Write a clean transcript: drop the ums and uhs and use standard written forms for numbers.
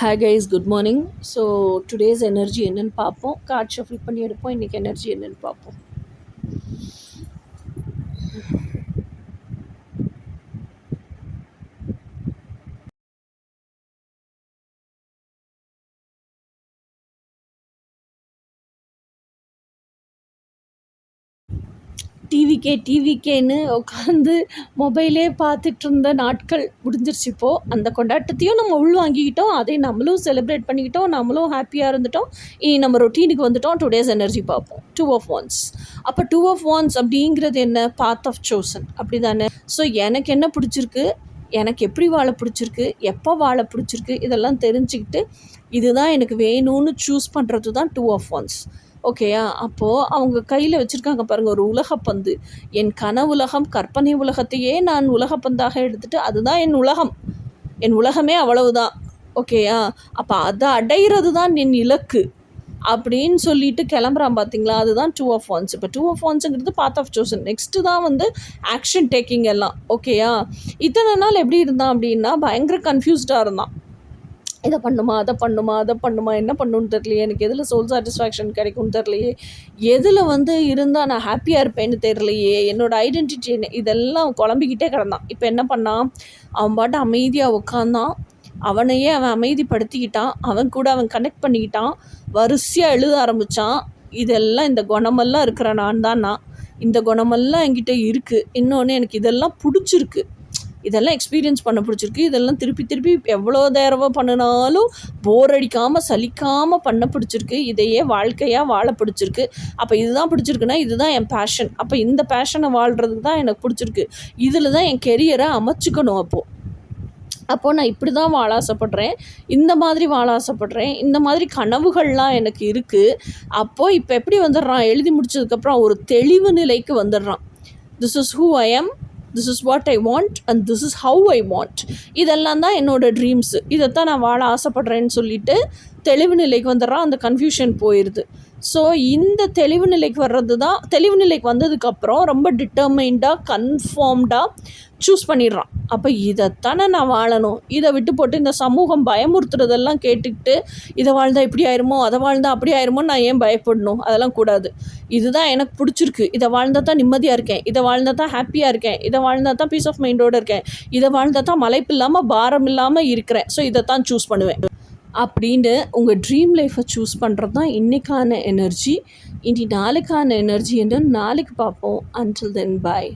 Hi guys, good morning. So today's energy என்னன்னு பார்ப்போம். Card shuffle பண்ணி எடுப்போம். இன்றைக்கி எனர்ஜி என்னன்னு பார்ப்போம். டிவிக்கேன்னு உட்காந்து மொபைலே பார்த்துட்டு இருந்த நாட்கள் முடிஞ்சிருச்சு. இப்போது அந்த கொண்டாட்டத்தையும் நம்ம உள்வாங்கிக்கிட்டோம், அதை நம்மளும் செலிப்ரேட் பண்ணிக்கிட்டோம், நம்மளும் ஹாப்பியாக இருந்துட்டோம். இனி நம்ம ரொட்டீனுக்கு வந்துட்டோம். டுடேஸ் எனர்ஜி பார்ப்போம். 2 of Wands. அப்போ 2 of Wands அப்படிங்கிறது என்ன? பாத் ஆஃப் சோசன், அப்படி தானே? ஸோ எனக்கு என்ன பிடிச்சிருக்கு, எனக்கு எப்படி வாழ பிடிச்சிருக்கு, எப்போ வாழ பிடிச்சிருக்கு, இதெல்லாம் தெரிஞ்சுக்கிட்டு இதுதான் எனக்கு வேணும்னு சூஸ் பண்ணுறது தான் 2 of Wands. ஓகேயா? அப்போது அவங்க கையில் வச்சுருக்காங்க பாருங்கள் ஒரு உலகப்பந்து. என் கனவுலகம், கற்பனை உலகத்தையே நான் உலகப்பந்தாக எடுத்துகிட்டு அதுதான் என் உலகம், என் உலகமே அவ்வளவுதான். ஓகேயா? அப்போ அதை அடைகிறது தான் என் இலக்கு அப்படின்னு சொல்லிட்டு கிளம்புறான் பார்த்தீங்களா? அதுதான் 2 of Wands. இப்போ 2 of Wandsங்கிறது பாத் ஆஃப் சோசன். நெக்ஸ்ட்டு தான் வந்து ஆக்ஷன் டேக்கிங் எல்லாம். ஓகேயா? இத்தனை நாள் எப்படி இருந்தான் அப்படின்னா பயங்கர கன்ஃபியூஸ்டாக இருந்தான். இதை பண்ணுமா, அதை பண்ணுமா, என்ன பண்ணணுன்னு தெரியலையே, எனக்கு எதில் சோல் சாட்டிஸ்ஃபேக்ஷன் கிடைக்கும்னு தெரியலையே, எதில் வந்து இருந்தால் நான் ஹாப்பியாக இருப்பேன்னு தெரியலையே, என்னோடய ஐடென்டிட்டி என்ன, இதெல்லாம் குழம்பிக்கிட்டே கிடந்தான். இப்போ என்ன பண்ணான்? அவன் பாட்டு அமைதியாக உட்காந்தான். அவனையே அவன் அமைதிப்படுத்திக்கிட்டான். அவன் கூட அவன் கனெக்ட் பண்ணிக்கிட்டான். வரிசையாக எழுத ஆரம்பித்தான். இதெல்லாம் இந்த குணமெல்லாம் இருக்கிற நான் தான் நான், இந்த குணமெல்லாம் என்கிட்ட இருக்குது. இன்னொன்று எனக்கு இதெல்லாம் பிடிச்சிருக்கு, இதெல்லாம் எக்ஸ்பீரியன்ஸ் பண்ண பிடிச்சிருக்கு, இதெல்லாம் திருப்பி எவ்வளோ தடவை பண்ணினாலும் போர் அடிக்காமல் சலிக்காமல் பண்ண பிடிச்சிருக்கு, இதையே வாழ்க்கையாக வாழ பிடிச்சிருக்கு. அப்போ இதுதான் பிடிச்சிருக்குன்னா இதுதான் என் பேஷன். அப்போ இந்த பேஷனை வாழ்கிறதுக்கு தான் எனக்கு பிடிச்சிருக்கு, இதில் தான் என் கெரியரை அமைச்சிக்கணும். அப்போது நான் இப்படி தான் வாழ ஆசைப்பட்றேன், இந்த மாதிரி வாழ ஆசைப்பட்றேன், இந்த மாதிரி கனவுகள்லாம் எனக்கு இருக்குது. அப்போது இப்போ எப்படி வந்துடுறான்? எழுதி முடிச்சதுக்கப்புறம் ஒரு தெளிவு நிலைக்கு வந்துடுறான். This is who I am, this is what I want and this is how I want. இதெல்லாம் தான் என்னோடய ட்ரீம்ஸு, இதைத்தான் நான் வாழ ஆசைப்பட்றேன்னு சொல்லிட்டு தெளிவு நிலைக்கு வந்துடுறான். அந்த கன்ஃபியூஷன் போயிடுது. ஸோ இந்த தெளிவு நிலைக்கு வர்றது தான், தெளிவு நிலைக்கு வந்ததுக்கப்புறம் ரொம்ப டிட்டர்மைண்டாக கன்ஃபார்ம்டாக சூஸ் பண்ணிடுறான். அப்போ இதைத்தானே நான் வாழணும், இதை விட்டு போட்டு இந்த சமூகம் பயமுறுத்துறதெல்லாம் கேட்டுக்கிட்டு இதை வாழ்ந்தால் இப்படி ஆயிருமோ, அதை வாழ்ந்தால் அப்படி ஆயிருமோ, நான் ஏன் பயப்படணும்? அதெல்லாம் கூடாது. இதுதான் எனக்கு பிடிச்சிருக்கு, இதை வாழ்ந்தால் தான் நிம்மதியாக இருக்கேன், இதை வாழ்ந்தால் தான் ஹாப்பியாக இருக்கேன், இதை வாழ்ந்தால் தான் பீஸ் ஆஃப் மைண்டோடு இருக்கேன், இதை வாழ்ந்தால் தான் மலைப்பு இல்லாமல் பாரம் இல்லாமல் இருக்கிறேன், ஸோ இதைத்தான் சூஸ் பண்ணுவேன் அப்படின்னு உங்கள் ட்ரீம் லைஃப்பை சூஸ் பண்ணுறது தான் இன்றைக்கான எனர்ஜி. இனி நாளைக்கான எனர்ஜி என்று நாளைக்கு பார்ப்போம். அன்டில் தென், பாய்.